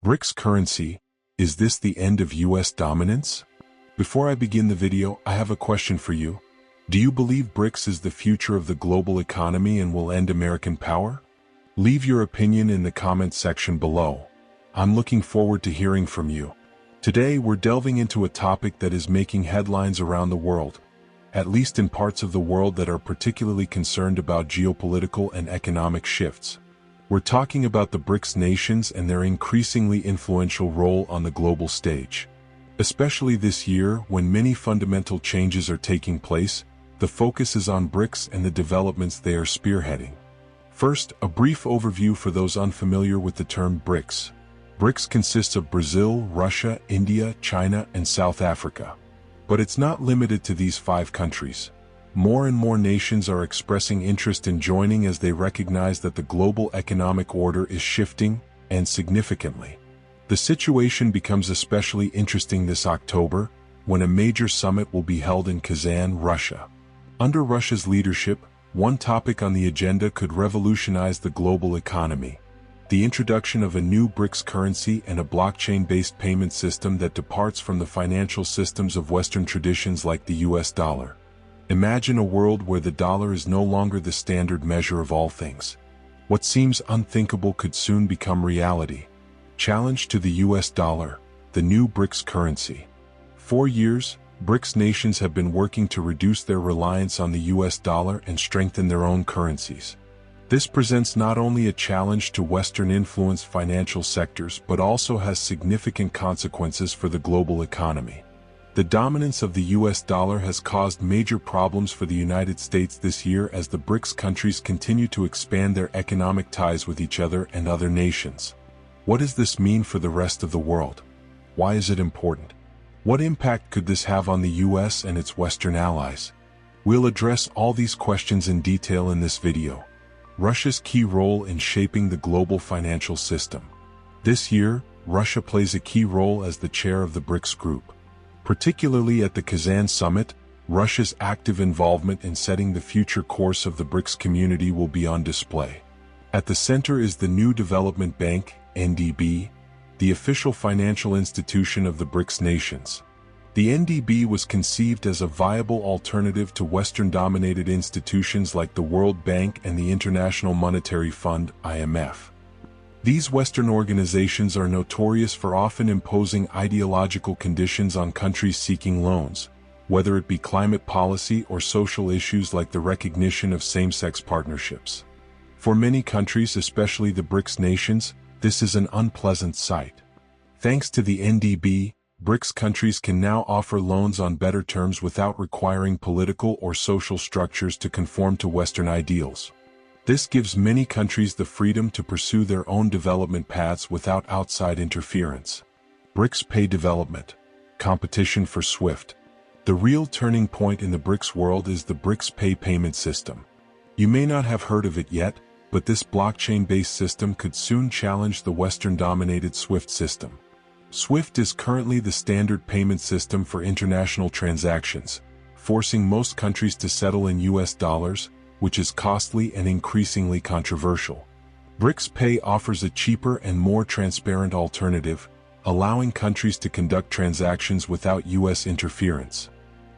BRICS currency, is this the end of US dominance? Before I begin the video, I have a question for you. Do you believe BRICS is the future of the global economy and will end American power? Leave your opinion in the comments section below. I'm looking forward to hearing from you. Today we're delving into a topic that is making headlines around the world, at least in parts of the world that are particularly concerned about geopolitical and economic shifts. We're talking about the BRICS nations and their increasingly influential role on the global stage. Especially this year, when many fundamental changes are taking place, the focus is on BRICS and the developments they are spearheading. First, a brief overview for those unfamiliar with the term BRICS. BRICS consists of Brazil, Russia, India, China, and South Africa. But it's not limited to these 5 countries. More and more nations are expressing interest in joining as they recognize that the global economic order is shifting, and significantly. The situation becomes especially interesting this October, when a major summit will be held in Kazan, Russia. Under Russia's leadership, one topic on the agenda could revolutionize the global economy: the introduction of a new BRICS currency and a blockchain-based payment system that departs from the financial systems of Western traditions like the US dollar. Imagine a world where the dollar is no longer the standard measure of all things. What seems unthinkable could soon become reality. Challenge to the US dollar, the new BRICS currency. For years, BRICS nations have been working to reduce their reliance on the US dollar and strengthen their own currencies. This presents not only a challenge to Western-influenced financial sectors but also has significant consequences for the global economy. The dominance of the US dollar has caused major problems for the United States this year as the BRICS countries continue to expand their economic ties with each other and other nations. What does this mean for the rest of the world? Why is it important? What impact could this have on the US and its Western allies? We'll address all these questions in detail in this video. Russia's key role in shaping the global financial system. This year, Russia plays a key role as the chair of the BRICS group. Particularly at the Kazan summit, Russia's active involvement in setting the future course of the BRICS community will be on display. At the center is the New Development Bank, NDB, the official financial institution of the BRICS nations. The NDB was conceived as a viable alternative to Western-dominated institutions like the World Bank and the International Monetary Fund, IMF. These Western organizations are notorious for often imposing ideological conditions on countries seeking loans, whether it be climate policy or social issues like the recognition of same-sex partnerships. For many countries, especially the BRICS nations, this is an unpleasant sight. Thanks to the NDB, BRICS countries can now offer loans on better terms without requiring political or social structures to conform to Western ideals. This gives many countries the freedom to pursue their own development paths without outside interference. BRICS Pay development. Competition for SWIFT. The real turning point in the BRICS world is the BRICS Pay payment system. You may not have heard of it yet, but this blockchain-based system could soon challenge the Western-dominated SWIFT system. SWIFT is currently the standard payment system for international transactions, forcing most countries to settle in US dollars, which is costly and increasingly controversial. BRICS Pay offers a cheaper and more transparent alternative, allowing countries to conduct transactions without US interference.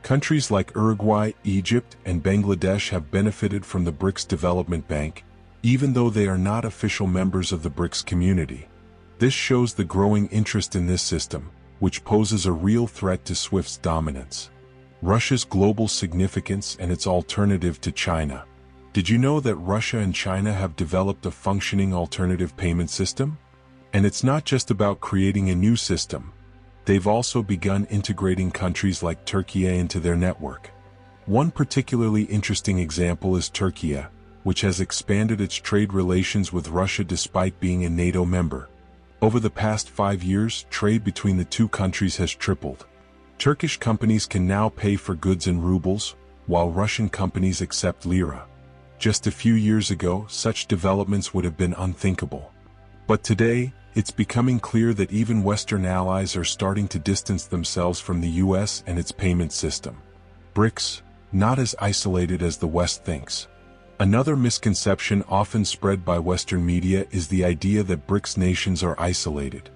Countries like Uruguay, Egypt, and Bangladesh have benefited from the BRICS Development Bank, even though they are not official members of the BRICS community. This shows the growing interest in this system, which poses a real threat to SWIFT's dominance. Russia's global significance and its alternative to China. Did you know that Russia and China have developed a functioning alternative payment system? And it's not just about creating a new system. They've also begun integrating countries like Turkey into their network. One particularly interesting example is Turkey, which has expanded its trade relations with Russia despite being a NATO member. Over the past 5 years, trade between the two countries has tripled. Turkish companies can now pay for goods in rubles, while Russian companies accept lira. Just a few years ago, such developments would have been unthinkable. But today, it's becoming clear that even Western allies are starting to distance themselves from the US and its payment system. BRICS, not as isolated as the West thinks. Another misconception often spread by Western media is the idea that BRICS nations are isolated.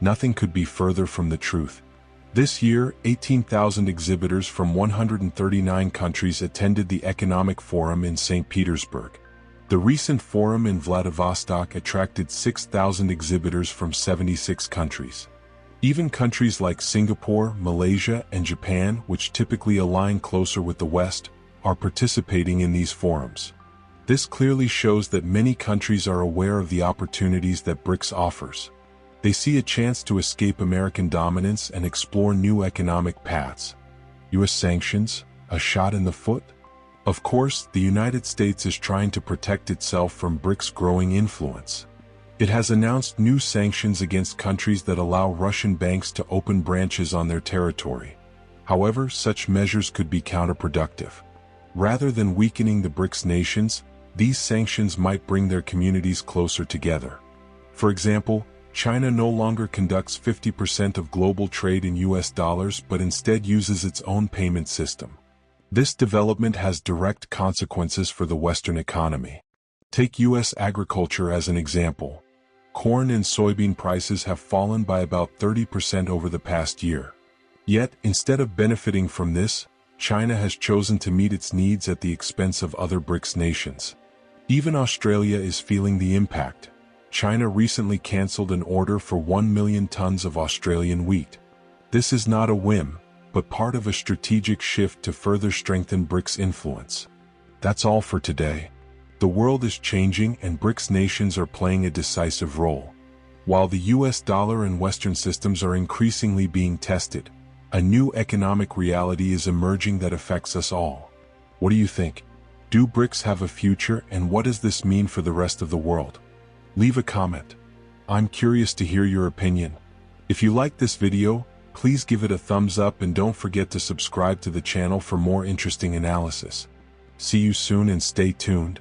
Nothing could be further from the truth. This year, 18,000 exhibitors from 139 countries attended the Economic Forum in St. Petersburg. The recent forum in Vladivostok attracted 6,000 exhibitors from 76 countries. Even countries like Singapore, Malaysia, and Japan, which typically align closer with the West, are participating in these forums. This clearly shows that many countries are aware of the opportunities that BRICS offers. They see a chance to escape American dominance and explore new economic paths. U.S. sanctions, a shot in the foot? Of course, the United States is trying to protect itself from BRICS' growing influence. It has announced new sanctions against countries that allow Russian banks to open branches on their territory. However, such measures could be counterproductive. Rather than weakening the BRICS nations, these sanctions might bring their communities closer together. For example, China no longer conducts 50% of global trade in US dollars but instead uses its own payment system. This development has direct consequences for the Western economy. Take US agriculture as an example. Corn and soybean prices have fallen by about 30% over the past year. Yet, instead of benefiting from this, China has chosen to meet its needs at the expense of other BRICS nations. Even Australia is feeling the impact. China recently canceled an order for 1 million tons of Australian wheat. This is not a whim, but part of a strategic shift to further strengthen BRICS' influence. That's all for today. The world is changing and BRICS nations are playing a decisive role. While the US dollar and Western systems are increasingly being tested, a new economic reality is emerging that affects us all. What do you think? Do BRICS have a future, and what does this mean for the rest of the world? Leave a comment. I'm curious to hear your opinion. If you like this video, please give it a thumbs up and don't forget to subscribe to the channel for more interesting analysis. See you soon and stay tuned.